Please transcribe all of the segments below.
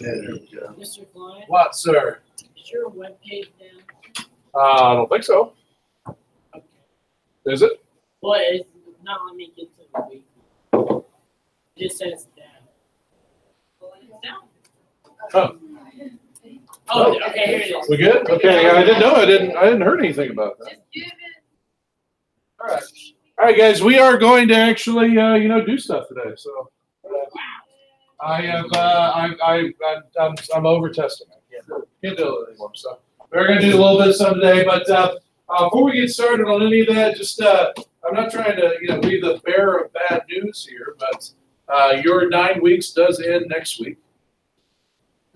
Mr. Klein, What, sir? is your webpage down? I don't think so. Okay. Is it? Well, it's not let me get to the week. It just says down. Well, it's down. Oh. Oh, okay, here it is. We good? Okay, I didn't know. I didn't heard anything about that. All right. All right, guys. We are going to actually, do stuff today. So I'm over testing. I can't do it anymore. So we're going to do a little bit of stuff today. But before we get started on any of that, just I'm not trying to be the bearer of bad news here, but your 9 weeks does end next week.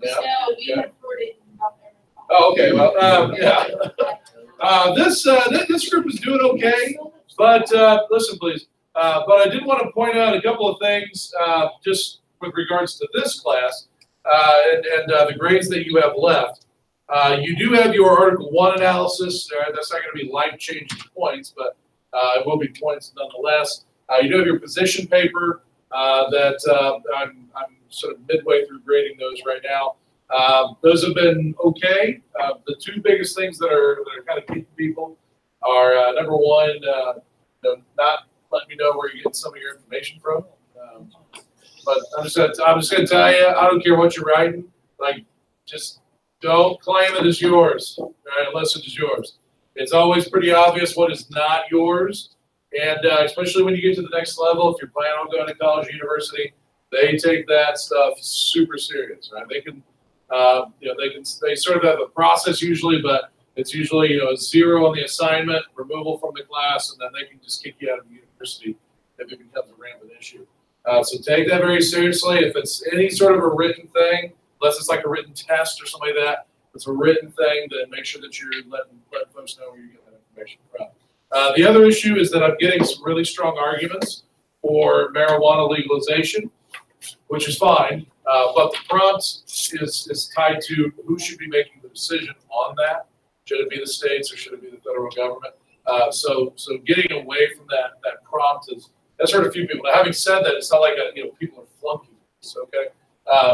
Yeah. So we recorded. Oh, okay. Well, yeah. This group is doing okay, but listen, please. But I did want to point out a couple of things just with regards to this class and the grades that you have left. You do have your Article 1 analysis. That's not going to be life-changing points, but it will be points nonetheless. You do have your position paper that I'm sort of midway through grading those right now. Those have been okay. The two biggest things that are kind of keeping people are number one, not letting me know where you're getting some of your information from. But I'm just gonna tell you, I don't care what you're writing. Like, just don't claim it as yours, right? Unless it is yours. It's always pretty obvious what is not yours, and especially when you get to the next level, if you're planning on going to college or university, they take that stuff super serious, right? They can. They sort of have a process usually, but it's usually a 0 on the assignment, removal from the class, and then they can just kick you out of the university if it becomes a rampant issue. So take that very seriously. If it's any sort of a written thing, unless it's like a written test or something like that, if it's a written thing, then make sure that you're letting folks know where you're getting that information from. The other issue is that I'm getting some really strong arguments for marijuana legalization, which is fine. But the prompt is tied to who should be making the decision on that. Should it be the states or should it be the federal government? So getting away from that prompt that's hurt a few people. Now, having said that, it's not like people are flunking this, okay?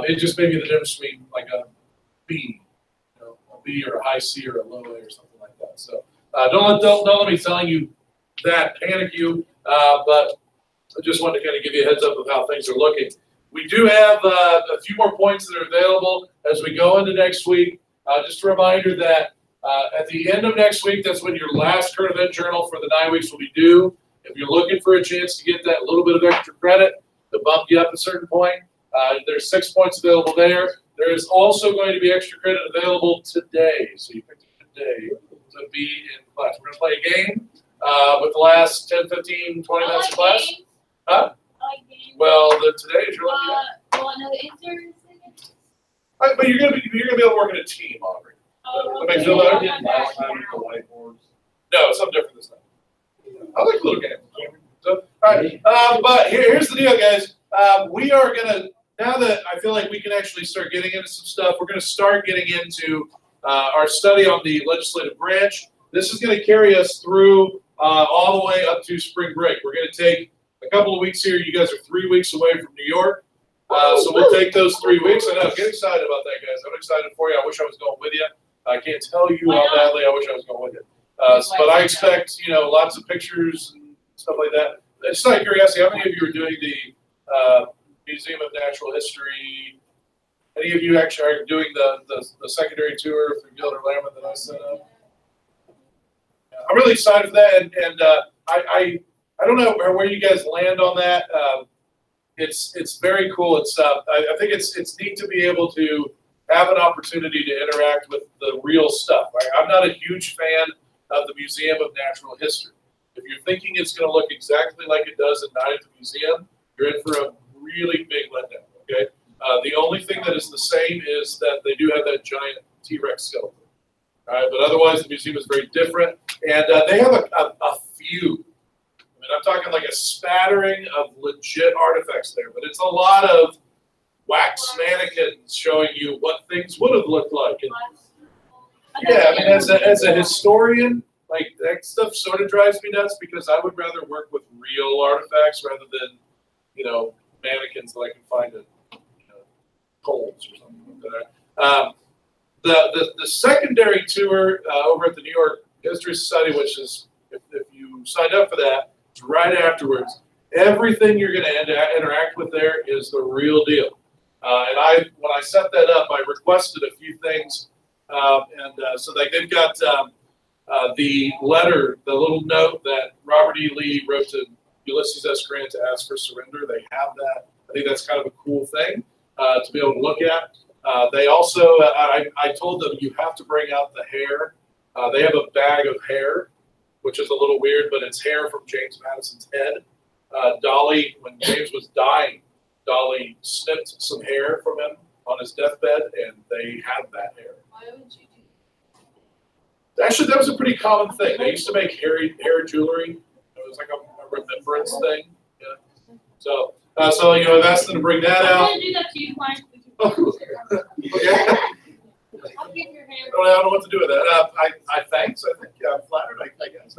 It just may be the difference between like a B, a B or a high C or a low A or something like that. So don't let me telling you that panic you. But I just wanted to kind of give you a heads up of how things are looking. We do have a few more points that are available as we go into next week. Just a reminder that at the end of next week, that's when your last current event journal for the 9 weeks will be due. If you're looking for a chance to get that little bit of extra credit to bump you up a certain point, there's 6 points available there. There is also going to be extra credit available today. So you picked today to be in class. We're going to play a game with the last 10, 15, 20 minutes of class. Games. Huh? Well, today is your lucky day. Well, no, the answer is But you're gonna be able to work in a team, Aubrey. That makes you feel better? Last time with the whiteboards. No, it's something different this time. I like little games. So, all right, but here's the deal, guys. We are gonna, now that I feel like we can actually start getting into some stuff, we're gonna start getting into our study on the legislative branch. This is gonna carry us through all the way up to spring break. We're gonna take a couple of weeks here. You guys are 3 weeks away from New York. So we'll take those 3 weeks. I know, get excited about that, guys. I'm excited for you. I wish I was going with you. I can't tell you how badly I wish I was going with you. But I expect, lots of pictures and stuff like that. Just out of curiosity, how many of you are doing the Museum of Natural History? Any of you actually are doing the secondary tour through Gilder Lambert that I set up? I'm really excited for that, and I don't know where you guys land on that. It's very cool. I think it's neat to be able to have an opportunity to interact with the real stuff. Right? I'm not a huge fan of the Museum of Natural History. If you're thinking it's going to look exactly like it does at night at the museum, you're in for a really big letdown. Okay. The only thing that is the same is that they do have that giant T-Rex skeleton. All right, but otherwise the museum is very different, and they have a few. I mean, I'm talking like a spattering of legit artifacts there, but it's a lot of wax mannequins showing you what things would have looked like. And yeah, I mean, as a historian, like that stuff sort of drives me nuts because I would rather work with real artifacts rather than, mannequins that I can find at Kohl's or something like The secondary tour over at the New York History Society, which is, if you signed up for that, it's right afterwards. Everything you're going to interact with there is the real deal. And when I set that up, I requested a few things. So they've got the letter, the little note that Robert E. Lee wrote to Ulysses S. Grant to ask for surrender. They have that. I think that's kind of a cool thing to be able to look at. They also, I told them you have to bring out the hair. They have a bag of hair, which is a little weird, but it's hair from James Madison's head. Dolly, when James was dying, Dolly snipped some hair from him on his deathbed, and they had that hair. Why would you do Actually, that was a pretty common thing. They used to make hair jewelry. It was like a remembrance thing. Yeah. So I've asked them to bring that I'm out. gonna do that to you, Mike. Oh, cool. Okay. I'll give your hand. I don't know what to do with that. I thanks. I think I'm flattered. I guess.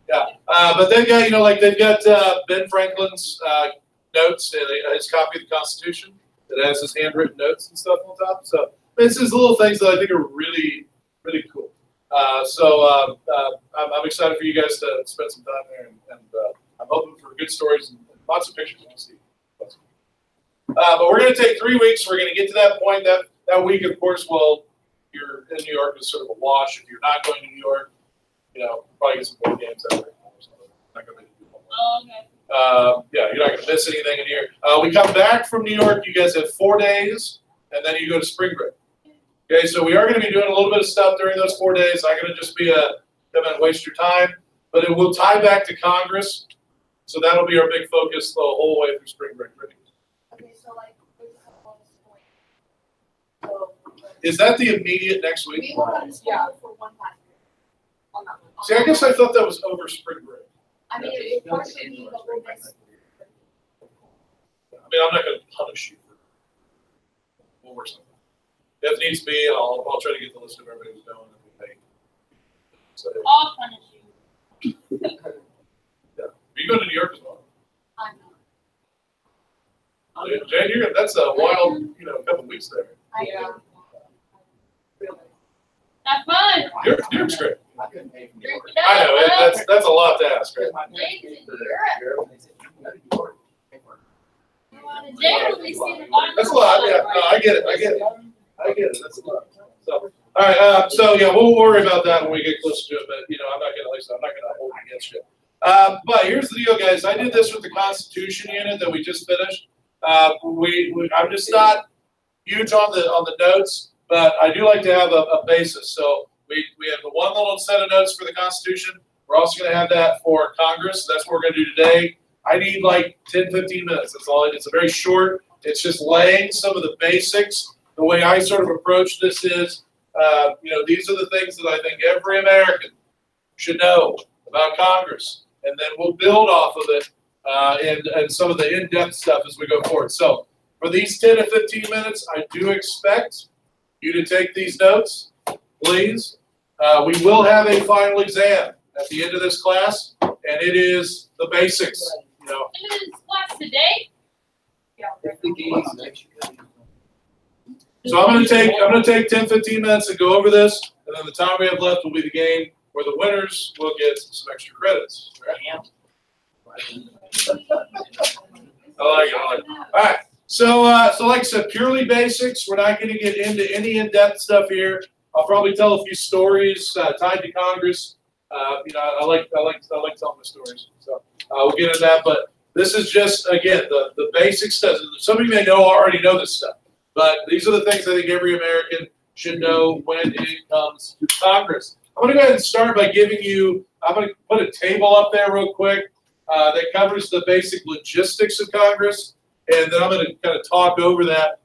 Yeah. But they've got they've got Ben Franklin's notes and his copy of the Constitution that has his handwritten notes and stuff on top. So it's just little things that I think are really really cool. I'm excited for you guys to spend some time there, and I'm hoping for good stories and lots of pictures. We'll see. But we're going to take 3 weeks. We're going to get to that point. That week, of course, you're in New York is sort of a wash. If you're not going to New York, probably get some board games that way. Not going to Oh, okay. you're not going to miss anything in here. We come back from New York. You guys have 4 days, and then you go to spring break. Okay, so we are going to be doing a little bit of stuff during those 4 days. Not going to just be come and waste your time, but it will tie back to Congress. So that'll be our big focus the whole way through spring break. Okay, so like, for example, so, Is that the immediate next week? we will go to school for one class period. On that one. See, I guess I thought that was over spring break. I mean, it partially be, but we'll miss. I mean, I'm not going to punish you for we'll work something. If needs be, I'll try to get the list of everybody who's going and we pay. So, I'll punish you. yeah. Are you going to New York as well? I'm not. Jan, that's a wild, couple weeks there. I am. Have fun. New York's great. I couldn't pay for New Drink York. it I know, up. that's a lot to ask, right? James in Europe. Europe. Generally seen a lot. That's a lot, yeah. No, I get it. That's a lot. So, all right, we'll worry about that when we get closer to it, but, I'm not gonna hold it against you. But here's the deal, guys. I did this with the Constitution unit that we just finished. I'm just not huge on the notes, but I do like to have a basis. So we have the one little set of notes for the Constitution. We're also going to have that for Congress. That's what we're going to do today. I need like 10, 15 minutes. That's all. It's a very short. It's just laying some of the basics. The way I sort of approach this is, these are the things that I think every American should know about Congress, and then we'll build off of it and some of the in-depth stuff as we go forward. So for these 10 to 15 minutes, I do expect you to take these notes, please. We will have a final exam at the end of this class, and it is the basics. It is class today. So I'm gonna take 10, 15 minutes to go over this, and then the time we have left will be the game where the winners will get some extra credits. Right? I like it. All right. So like I said, purely basics. We're not going to get into any in-depth stuff here. I'll probably tell a few stories tied to Congress. I like telling the stories. So we'll get into that. But this is just, again, the basic stuff. Some of you may already know this stuff, but these are the things I think every American should know when it comes to Congress. I'm going to go ahead and start by I'm going to put a table up there real quick that covers the basic logistics of Congress. And then I'm going to kind of talk over that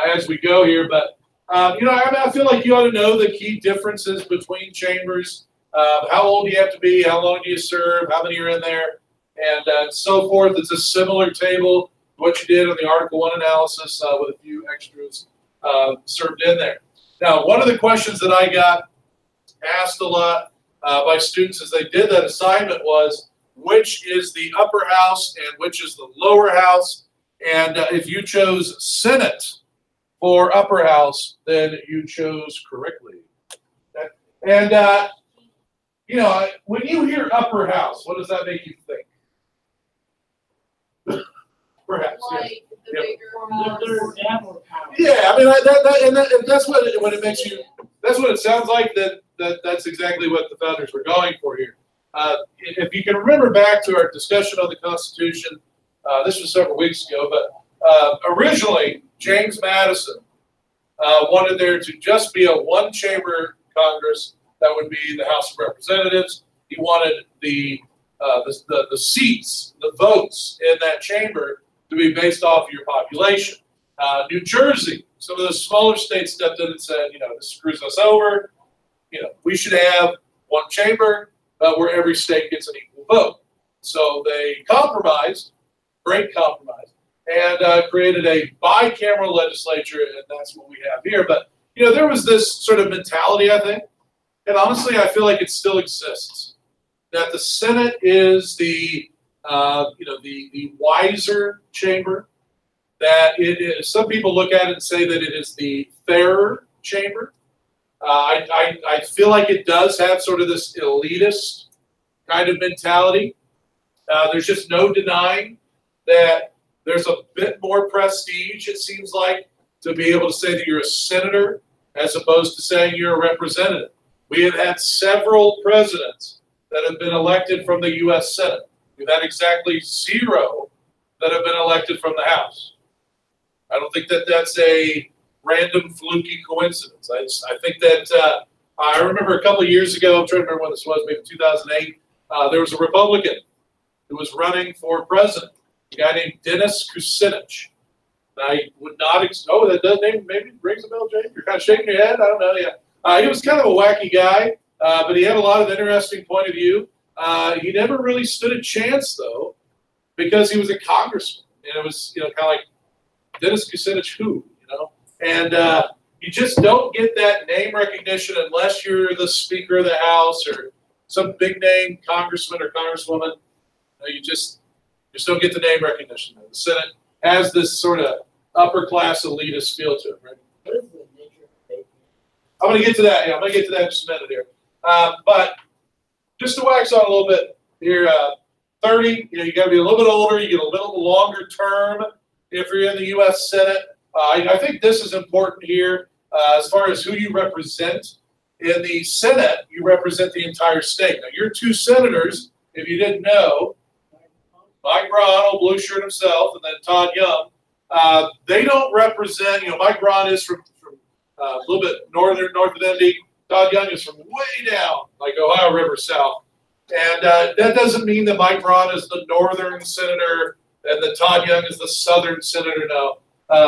as we go here. But, I feel like you ought to know the key differences between chambers, how old you have to be, how long do you serve, how many are in there, and so forth. It's a similar table to what you did on the Article 1 analysis with a few extras served in there. Now, one of the questions that I got asked a lot by students as they did that assignment was, which is the upper house and which is the lower house? And if you chose Senate, for upper house, then you chose correctly. And, you know, when you hear upper house, what does that make you think? Perhaps, yes. Like the Yep. bigger They're house. dabble power. Yeah, I mean, and that's what when it makes you. That's what it sounds like. That's exactly what the founders were going for here. If you can remember back to our discussion on the Constitution, this was several weeks ago, but originally James Madison wanted there to just be a one-chamber Congress that would be the House of Representatives. He wanted the seats, the votes in that chamber to be based off of your population. New Jersey, some of the smaller states stepped in and said, you know, this screws us over. You know, we should have one chamber where every state gets an equal vote. So they compromised, great compromise, and created a bicameral legislature, and that's what we have here. But, you know, there was this sort of mentality, I think, and honestly, I feel like it still exists, that the Senate is the the wiser chamber, that it is. Some people look at it and say that it is the fairer chamber. I feel like it does have sort of this elitist kind of mentality. There's just no denying that there's a bit more prestige, it seems like, to be able to say that you're a senator as opposed to saying you're a representative. We have had several presidents that have been elected from the U.S. Senate. We've had exactly 0 that have been elected from the House. I don't think that that's a random fluky coincidence. I think that I remember a couple of years ago, I'm trying to remember when this was, maybe 2008, there was a Republican who was running for president, a guy named Dennis Kucinich. I would not, that does name maybe rings a bell, James? You're kind of shaking your head? I don't know, yeah. He was kind of a wacky guy, but he had a lot of interesting point of view. He never really stood a chance, though, because he was a congressman. And it was, kind of like, Dennis Kucinich who, And you just don't get that name recognition unless you're the Speaker of the House or some big name congressman or congresswoman. You just don't get the name recognition. The Senate has this sort of upper class elitist feel to it, right? What is the nature of faith? I'm going to get to that. Yeah, I'm going to get to that in just a minute here. But just to wax on a little bit here, 30, you got to be a little bit older. You get a little longer term if you're in the U.S. Senate. I think this is important here as far as who you represent. In the Senate, you represent the entire state. Now, your 2 senators, if you didn't know, Mike Braun, blue shirt himself, and then Todd Young, they don't represent, Mike Braun is from a little bit north of Indy. Todd Young is from way down, like Ohio River south. And that doesn't mean that Mike Braun is the northern senator and that Todd Young is the southern senator. No.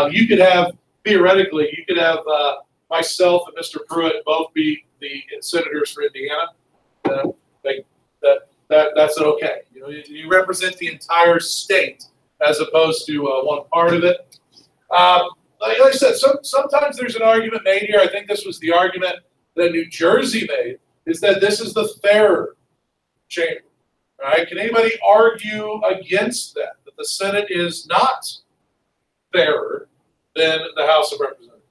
You could have, theoretically, myself and Mr. Pruitt both be the senators for Indiana. That's okay. You represent the entire state as opposed to one part of it. Like I said, sometimes there's an argument made here. I think this was the argument that New Jersey made, is that this is the fairer chamber. All right? Can anybody argue against that the Senate is not fairer than the House of Representatives?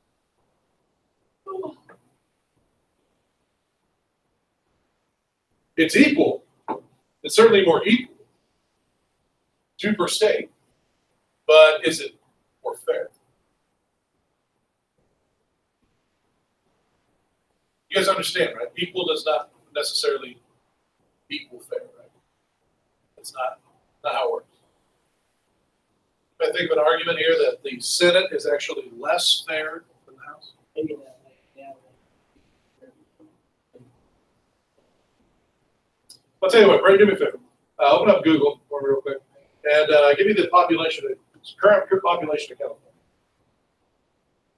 It's equal. It's certainly more equal. 2 per state. But is it more fair? You guys understand, right? Equal does not necessarily equal fair, right? It's not how it works. I think of an argument here that the Senate is actually less fair than the House. Maybe that, yeah. I'll tell you what, Brady, do me a favor. Open up Google for me real quick and give me the current population of California.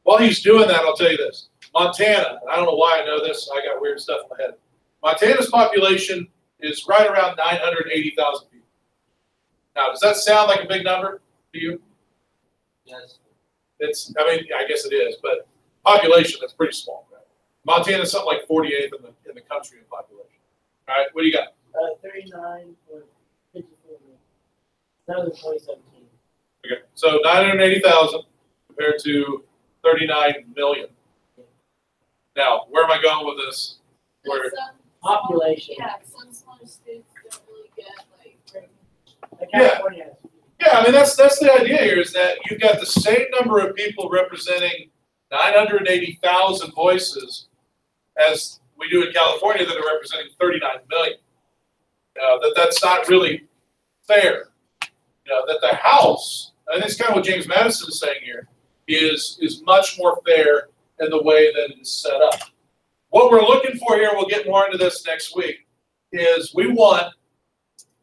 While he's doing that, I'll tell you this. Montana, I don't know why I know this. I got weird stuff in my head. Montana's population is right around 980,000 people. Now, does that sound like a big number to you? Yes. I guess it is, but population, that's pretty small. Right? Montana's something like 48th in the country in population. All right, what do you got? 39.54 million. That was in 2017. Okay, so 980,000 compared to 39 million. Now, where am I going with this? Where? Population. Yeah, some smaller states don't really get like. Like California has. Yeah, I mean, that's the idea here, is that you've got the same number of people representing 980,000 voices as we do in California that are representing 39 million. That's not really fair. That the House, and it's kind of what James Madison is saying here, is much more fair in the way that it is set up. What we're looking for here, we'll get more into this next week, is we want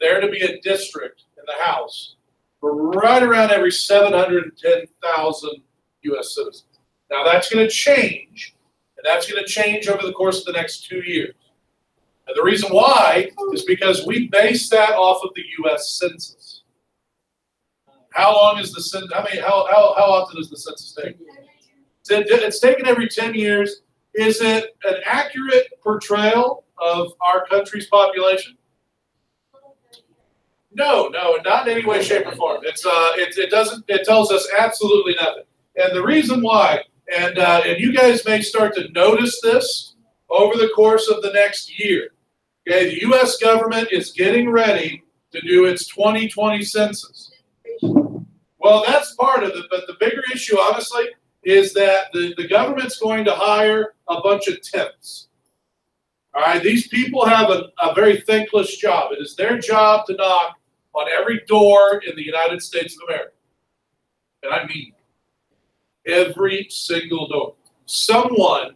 there to be a district in the House for right around every 710,000 U.S. citizens. Now that's going to change, and that's going to change over the course of the next 2 years. And the reason why is because we base that off of the U.S. Census. How long is the census? How often is the census taken? It's taken every 10 years. Is it an accurate portrayal of our country's population? No, not in any way, shape, or form. It tells us absolutely nothing. And the reason why, and you guys may start to notice this over the course of the next year. Okay, the U.S. government is getting ready to do its 2020 census. Well, that's part of it, but the bigger issue, honestly, is that the government's going to hire a bunch of temps. All right, these people have a very thankless job. It is their job to knock on every door in the United States of America. And I mean every single door. Someone,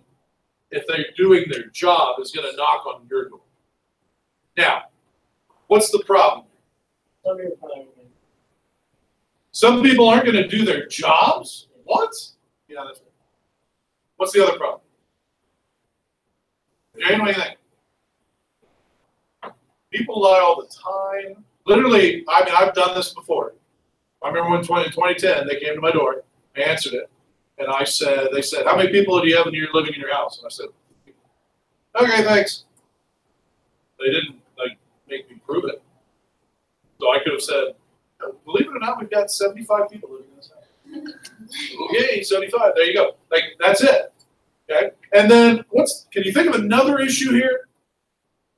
if they're doing their job, is going to knock on your door. Now, what's the problem? Some people aren't going to do their jobs? What? Yeah, that's right. What's the other problem? Jane, what do you think? People lie all the time. Literally, I mean, I've done this before. I remember when in 2010, they came to my door, I answered it, and they said, how many people do you have living in your house? And I said, okay, thanks. They didn't make me prove it. So I could have said, believe it or not, we've got 75 people living in this house. Okay, 75, there you go. That's it. Okay? And then can you think of another issue here?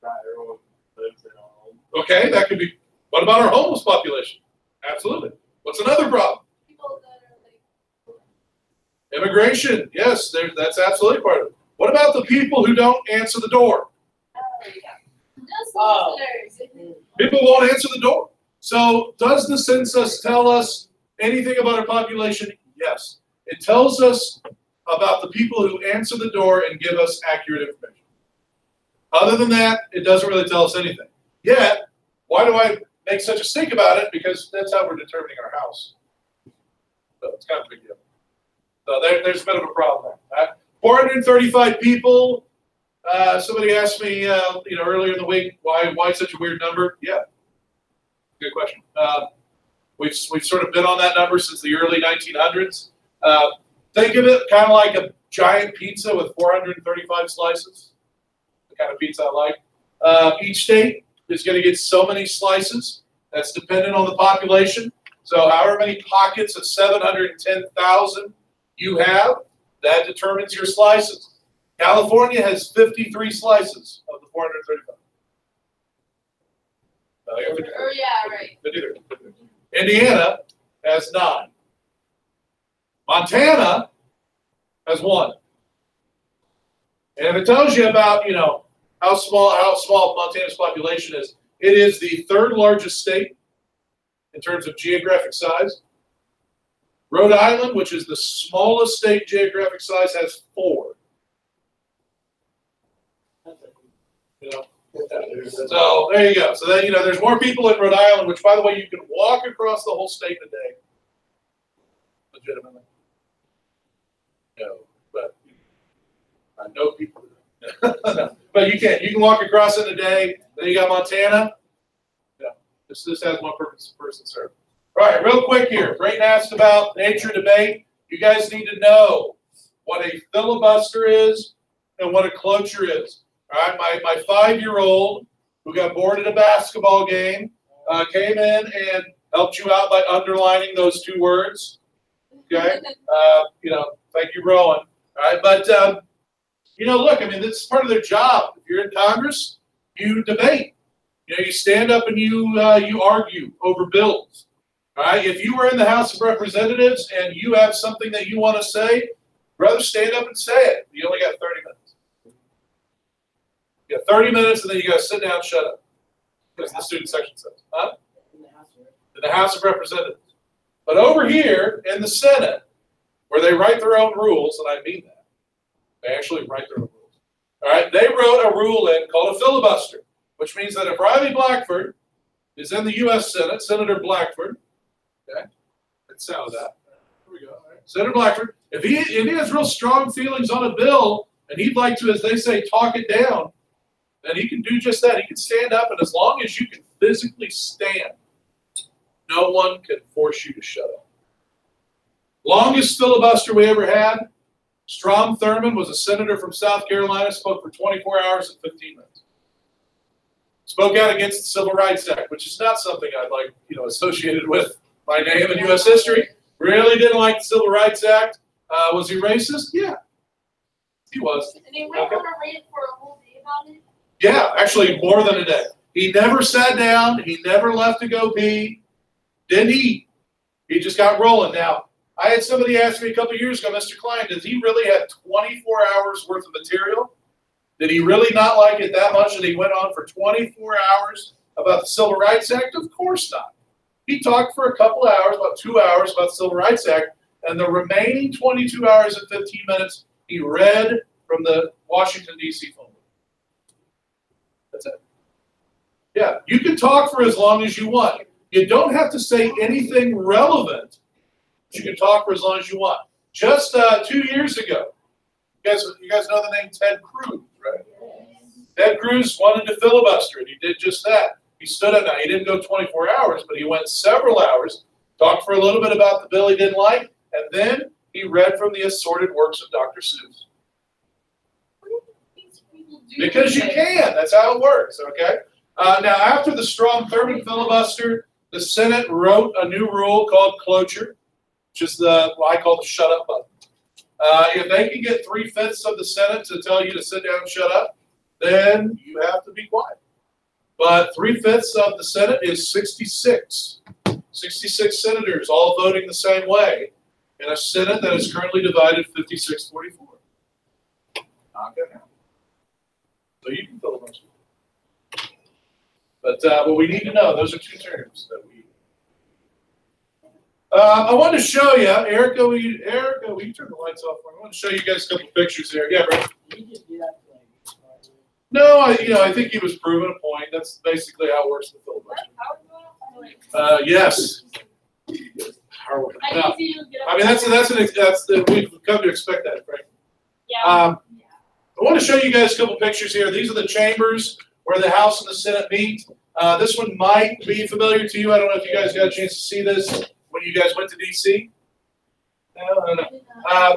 Not everyone lives in a home. Okay, that could be, what about our homeless population? Absolutely. What's another problem? People that are like. Immigration. Yes, that's absolutely part of it. What about the people who don't answer the door? Oh, yeah. No solicitors. People won't answer the door. So does the census tell us anything about our population? Yes. It tells us about the people who answer the door and give us accurate information. Other than that, it doesn't really tell us anything. Yet, why do I make such a stink about it? Because that's how we're determining our house. So it's kind of a big deal. So there's a bit of a problem there. 435 people. Somebody asked me, earlier in the week, why such a weird number? Yeah, good question. We've sort of been on that number since the early 1900s. Think of it kind of like a giant pizza with 435 slices. The kind of pizza I like. Each state is going to get so many slices. That's dependent on the population. So however many pockets of 710,000 you have, that determines your slices. California has 53 slices of the 435. Oh, yeah, right. Indiana has 9. Montana has 1. And if it tells you about, how small Montana's population is, it is the 3rd largest state in terms of geographic size. Rhode Island, which is the smallest state geographic size, has 4. So there you go. So then there's more people in Rhode Island, which, by the way, you can walk across the whole state in a day. Legitimately. No, but I know people. But you can't. You can walk across it in a day. Then you got Montana. Yeah, this has one person served. All right, real quick here. Brayton asked about nature debate. You guys need to know what a filibuster is and what a cloture is. All right, my 5-year-old who got bored at a basketball game came in and helped you out by underlining those 2 words. Okay, Thank you, Rowan. All right, but look, I mean, this is part of their job. If you're in Congress, you debate. You stand up and you argue over bills. All right, if you were in the House of Representatives and you have something that you want to say, brother, stand up and say it. You only got 30 minutes. You got 30 minutes, and then you got to sit down and shut up. As the student section says. Huh? In the House of Representatives. But over here in the Senate, where they write their own rules, and I mean that, they actually write their own rules. All right, they wrote a rule in called a filibuster, which means that if Riley Blackford is in the U.S. Senate, Senator Blackford, okay, let's sound that. Here we go. All right. Senator Blackford, if he has real strong feelings on a bill, and he'd like to, as they say, talk it down, then he can do just that. He can stand up, and as long as you can physically stand, no one can force you to shut up. Longest filibuster we ever had, Strom Thurmond was a senator from South Carolina, spoke for 24 hours and 15 minutes. Spoke out against the Civil Rights Act, which is not something I'd like, associated with my name in U.S. history. Really didn't like the Civil Rights Act. Was he racist? Yeah, he was. And he went on a rant for a whole day about it? Yeah, actually more than a day. He never sat down. He never left to go pee. Didn't eat. He just got rolling. Now, I had somebody ask me a couple of years ago, Mr. Klein, does he really have 24 hours worth of material? Did he really not like it that much that he went on for 24 hours about the Civil Rights Act? Of course not. He talked for a couple of hours, about 2 hours, about the Civil Rights Act, and the remaining 22 hours and 15 minutes, he read from the Washington, D.C. phone book. That's it. Yeah, you can talk for as long as you want. You don't have to say anything relevant. You can talk for as long as you want. Just 2 years ago, you guys know the name Ted Cruz, right? Ted Cruz wanted to filibuster, and he did just that. He stood up. Now, he didn't go 24 hours, but he went several hours, talked for a little bit about the bill he didn't like, and then he read from the assorted works of Dr. Seuss. Because you can. That's how it works, okay? Now, after the Strom Thurmond filibuster, the Senate wrote a new rule called cloture, which is what I call the shut up button. If they can get 3/5 of the Senate to tell you to sit down and shut up, then you have to be quiet. But 3/5 of the Senate is 66. 66 senators all voting the same way in a Senate that is currently divided 56-44. Not going to happen. So you can filibuster. But what we need to know, those are two terms that we. I want to show you, Erica, will you turn the lights off for me? I want to show you guys a couple pictures here. Yeah, bro. No, I think he was proving a point. That's basically how it works in filibuster. Yes. No. I mean, we've come to expect that, right? Yeah. I want to show you guys a couple pictures here. These are the chambers where the House and the Senate meet. This one might be familiar to you. I don't know if you guys got a chance to see this when you guys went to D.C. No.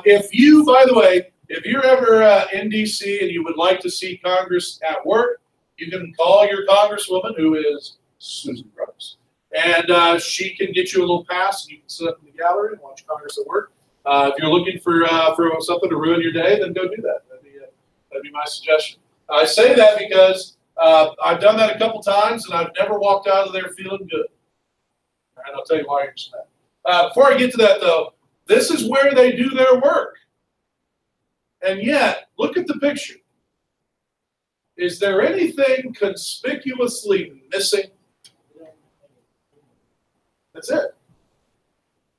If you, by the way, if you're ever in D.C. and you would like to see Congress at work, you can call your congresswoman, who is Susan Brooks, and she can get you a little pass, and you can sit up in the gallery and watch Congress at work. If you're looking for something to ruin your day, then go do that. That'd be my suggestion. I say that because I've done that a couple times, and I've never walked out of there feeling good. And I'll tell you why in just a minute. Before I get to that, though, this is where they do their work. And yet, look at the picture. Is there anything conspicuously missing? That's it.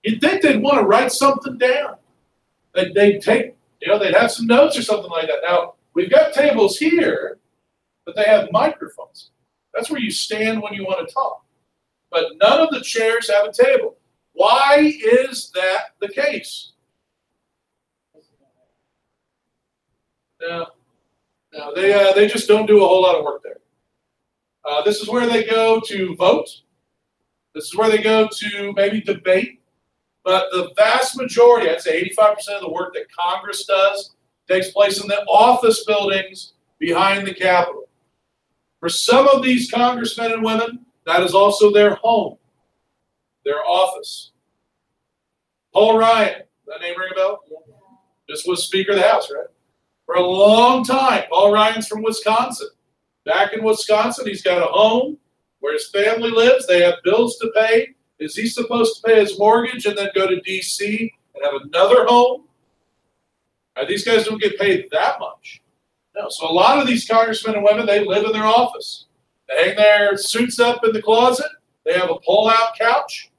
You'd think they'd want to write something down. They'd take, they'd have some notes or something like that. Now, we've got tables here, but they have microphones. That's where you stand when you want to talk. But none of the chairs have a table. Why is that the case? No, they just don't do a whole lot of work there. This is where they go to vote. This is where they go to maybe debate. But the vast majority, I'd say 85% of the work that Congress does takes place in the office buildings behind the Capitol. For some of these congressmen and women, that is also their home, their office. Paul Ryan, does that name ring a bell? This was Speaker of the House, right? For a long time. Paul Ryan's from Wisconsin. Back in Wisconsin, he's got a home where his family lives. They have bills to pay. Is he supposed to pay his mortgage and then go to D.C. and have another home? These guys don't get paid that much. No. So a lot of these congressmen and women, they live in their office. They hang their suits up in the closet. They have a pull-out couch.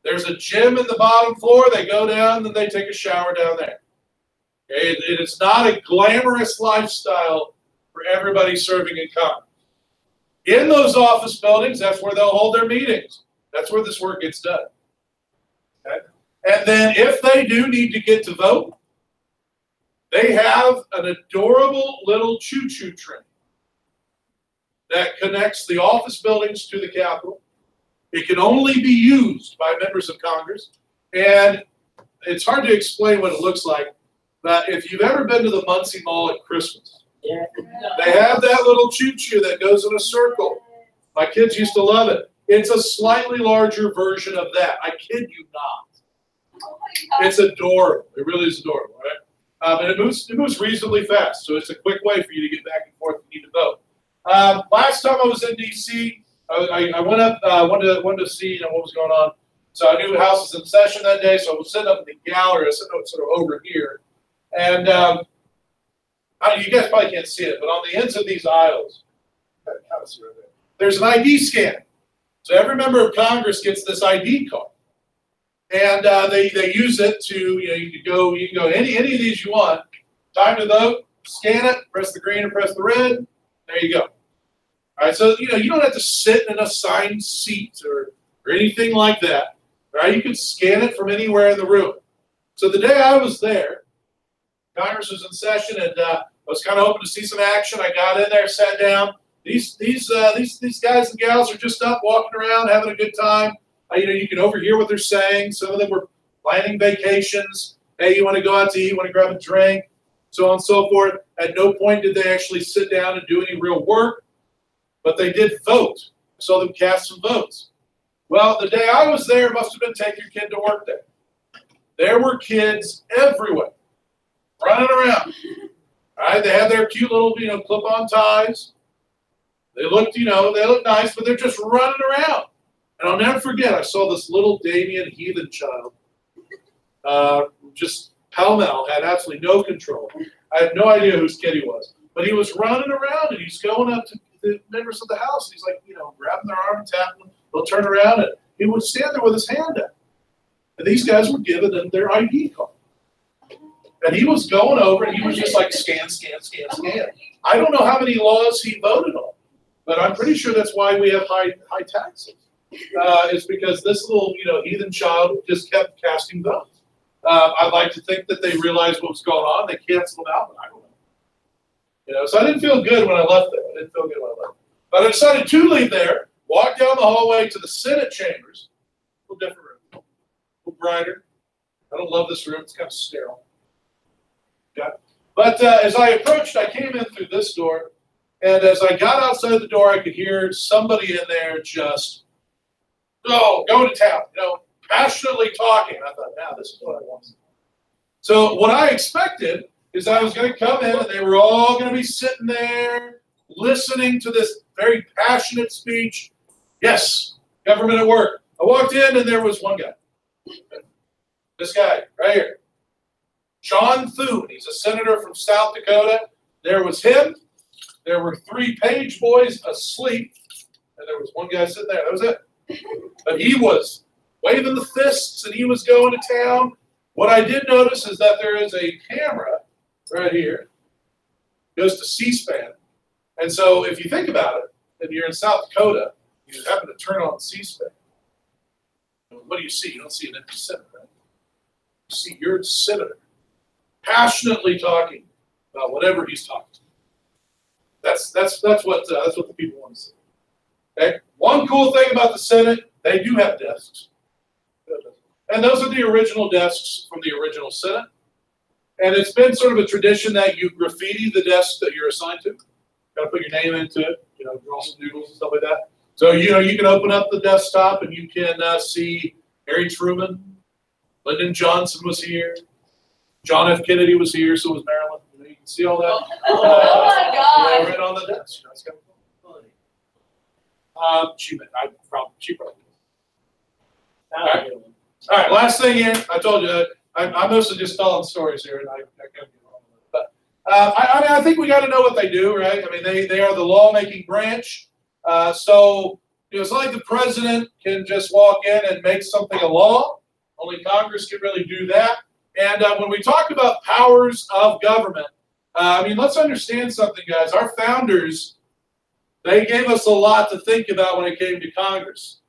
There's a gym in the bottom floor. They go down and they take a shower down there. Okay? It is not a glamorous lifestyle for everybody serving in Congress. In those office buildings, that's where they'll hold their meetings. That's where this work gets done. Okay? And then if they do need to get to vote, they have an adorable little choo-choo train that connects the office buildings to the Capitol. It can only be used by members of Congress. And it's hard to explain what it looks like, but if you've ever been to the Muncie Mall at Christmas, Yeah. they have that little choo-choo that goes in a circle. My kids used to love it. It's a slightly larger version of that. I kid you not. It's adorable. It really is adorable, right? And it moves reasonably fast, so it's a quick way for you to get back and forth if you need to vote. Last time I was in D.C., I went up, wanted to see what was going on. So I knew the House was in session that day, so I was sitting up in the gallery. I was sitting up sort of over here. And you guys probably can't see it, but on the ends of these aisles, there's an ID scanner. So every member of Congress gets this ID card. And they use it to, you can go any of these you want. Time to vote, scan it, press the green or press the red. There you go. All right, so you don't have to sit in an assigned seat or anything like that. All right, you can scan it from anywhere in the room. So the day I was there, Congress was in session, and I was kind of hoping to see some action. I got in there, sat down. These guys and gals are just up, walking around, having a good time. You can overhear what they're saying. Some of them were planning vacations. Hey, you want to go out to eat? You want to grab a drink? So on and so forth. At no point did they actually sit down and do any real work, but they did vote. I saw them cast some votes. Well, the day I was there must have been Take Your Kid to Work Day. There were kids everywhere, running around. All right, they had their cute little, clip-on ties. They looked, nice, but they're just running around. And I'll never forget, I saw this little Damien heathen child, just pell-mell, had absolutely no control. I have no idea whose kid he was. But he was running around, and he's going up to the members of the House. He's like, grabbing their arm and tapping them. They'll turn around, and he would stand there with his hand up. And these guys were giving them their ID card. And he was going over, and he was just like, scan, scan, scan, scan. I don't know how many laws he voted on, but I'm pretty sure that's why we have high taxes. It's because this little, heathen child just kept casting votes. I'd like to think that they realized what was going on. They canceled them out, but I don't know. So I didn't feel good when I left there. I didn't feel good when I left. But I decided to leave there, walk down the hallway to the Senate chambers. A little different room, a little brighter. I don't love this room. It's kind of sterile. Okay. But as I approached, I came in through this door. And as I got outside the door, I could hear somebody in there just, going to town, passionately talking. I thought, now this is what I want. So what I expected is I was going to come in and they were all going to be sitting there listening to this very passionate speech. Yes, government at work. I walked in and there was one guy. This guy right here. John Thune. He's a senator from South Dakota. There was him. There were 3 page boys asleep. And there was one guy sitting there. That was it. But he was waving the fists and he was going to town. What I did notice is that there is a camera right here. It goes to C-SPAN. And so if you think about it, and you're in South Dakota, you happen to turn on C-SPAN. What do you see? You don't see an empty Senate, right? You see your senator passionately talking about whatever he's talking about. That's what the people want to see. Okay. One cool thing about the Senate, they do have desks. And those are the original desks from the original Senate. And it's been sort of a tradition that you graffiti the desk that you're assigned to. Got to put your name into it, draw some doodles and stuff like that. So, you can open up the desktop and you can see Harry Truman, Lyndon Johnson was here, John F. Kennedy was here, so was Marilyn. You can see all that. Oh my God. Right on the desk. That's kind of she probably. All right, last thing here. I told you, I'm mostly just telling stories here, and I kind of get wrong with it. But I think we got to know what they do, right? I mean, they are the lawmaking branch. So it's not like the president can just walk in and make something a law. Only Congress can really do that. And when we talk about powers of government, let's understand something, guys. Our founders, they gave us a lot to think about when it came to Congress.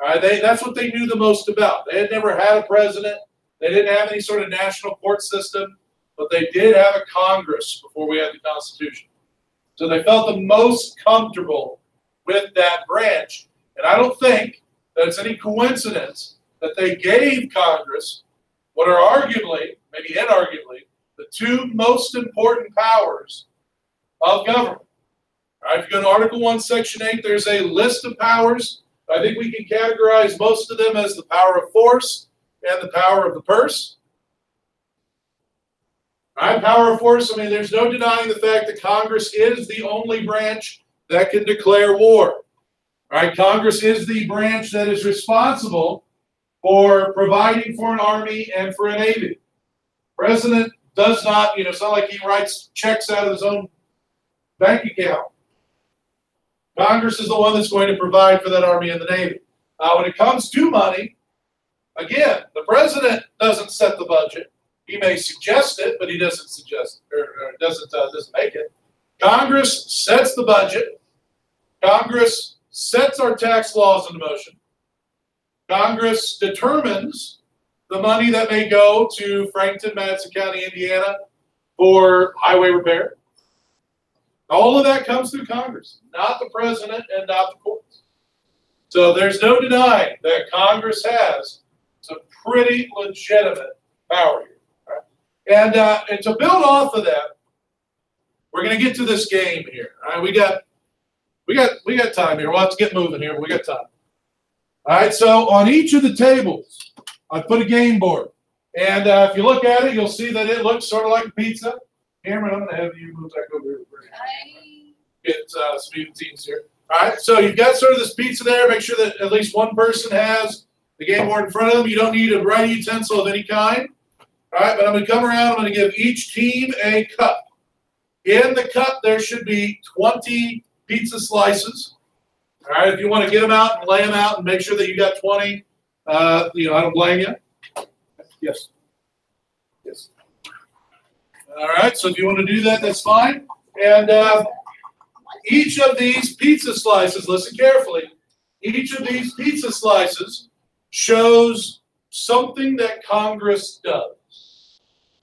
All right, that's what they knew the most about. They had never had a president. They didn't have any sort of national court system, but they did have a Congress before we had the Constitution. So they felt the most comfortable with that branch. And I don't think that it's any coincidence that they gave Congress what are arguably, maybe inarguably, the two most important powers of government. All right, if you go to Article 1, Section 8, there's a list of powers. I think we can categorize most of them as the power of force and the power of the purse. All right, power of force, there's no denying the fact that Congress is the only branch that can declare war. All right, Congress is the branch that is responsible for providing for an army and for a navy. President does not, it's not like he writes checks out of his own bank account. Congress is the one that's going to provide for that army and the navy. When it comes to money, again, the president doesn't set the budget. He may suggest it, but he doesn't suggest it, or doesn't make it. Congress sets the budget. Congress sets our tax laws into motion. Congress determines the money that may go to Frankton, Madison County, Indiana for highway repair. All of that comes through Congress, not the president and not the courts. So there's no denying that Congress has some pretty legitimate power here. Right? And to build off of that, we're going to get to this game here. All right, we got time here. We'll have to get moving here, but we got time. All right, so on each of the tables, I put a game board. And if you look at it, you'll see that it looks sort of like a pizza. Cameron, I'm going to have you move back over here. Get some even teams here. All right, so you've got sort of this pizza there. Make sure that at least one person has the game board in front of them. You don't need a writing utensil of any kind. All right, but I'm going to come around. I'm going to give each team a cup. In the cup, there should be 20 pizza slices. All right, if you want to get them out and lay them out and make sure that you got 20, I don't blame you. Yes. Yes. All right, so if you want to do that, that's fine. And each of these pizza slices, listen carefully, each of these pizza slices shows something that Congress does.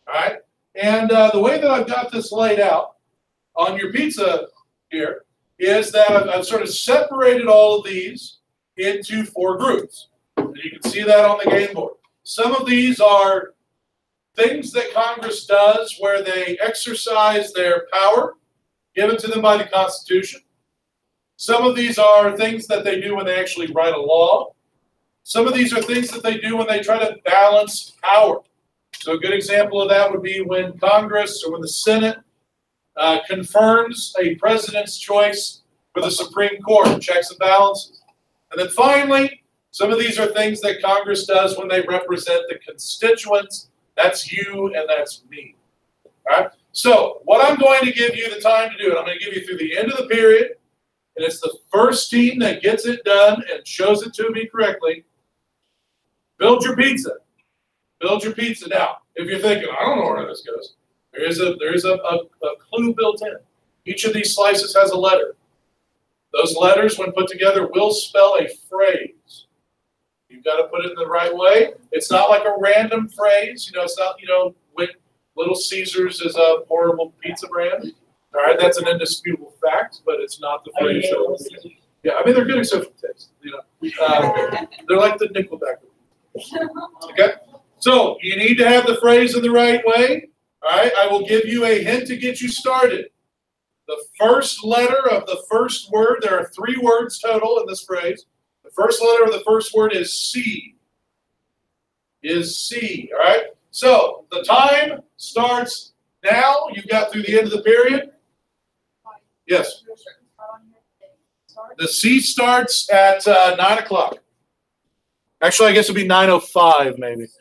All right, and the way that I've got this laid out on your pizza here is that I've sort of separated all of these into 4 groups. And you can see that on the game board. Some of these are things that Congress does where they exercise their power given to them by the Constitution. Some of these are things that they do when they actually write a law. Some of these are things that they do when they try to balance power. So a good example of that would be when Congress or when the Senate confirms a president's choice for the Supreme Court, checks and balances. And then finally, some of these are things that Congress does when they represent the constituents. That's you and that's me. All right? So what I'm going to give you the time to do, and I'm going to give you through the end of the period, and it's the first team that gets it done and shows it to me correctly. Build your pizza. Build your pizza. Now, if you're thinking, I don't know where this goes, there is a clue built in. Each of these slices has a letter. Those letters, when put together, will spell a phrase. You've got to put it in the right way. It's not like a random phrase. It's not, Little Caesars is a horrible pizza brand. All right, that's an indisputable fact, but it's not the phrase. Yeah, they're good except for taste. They're like the Nickelback. Okay, so you need to have the phrase in the right way. All right, I will give you a hint to get you started. The first letter of the first word, there are 3 words total in this phrase. The first letter of the first word is C. Is C, all right? So the time starts now. You've got through the end of the period. Yes. Is there a certain spot on here that starts? The C starts at 9 o'clock. Actually, I guess it'd be 9:05 maybe. So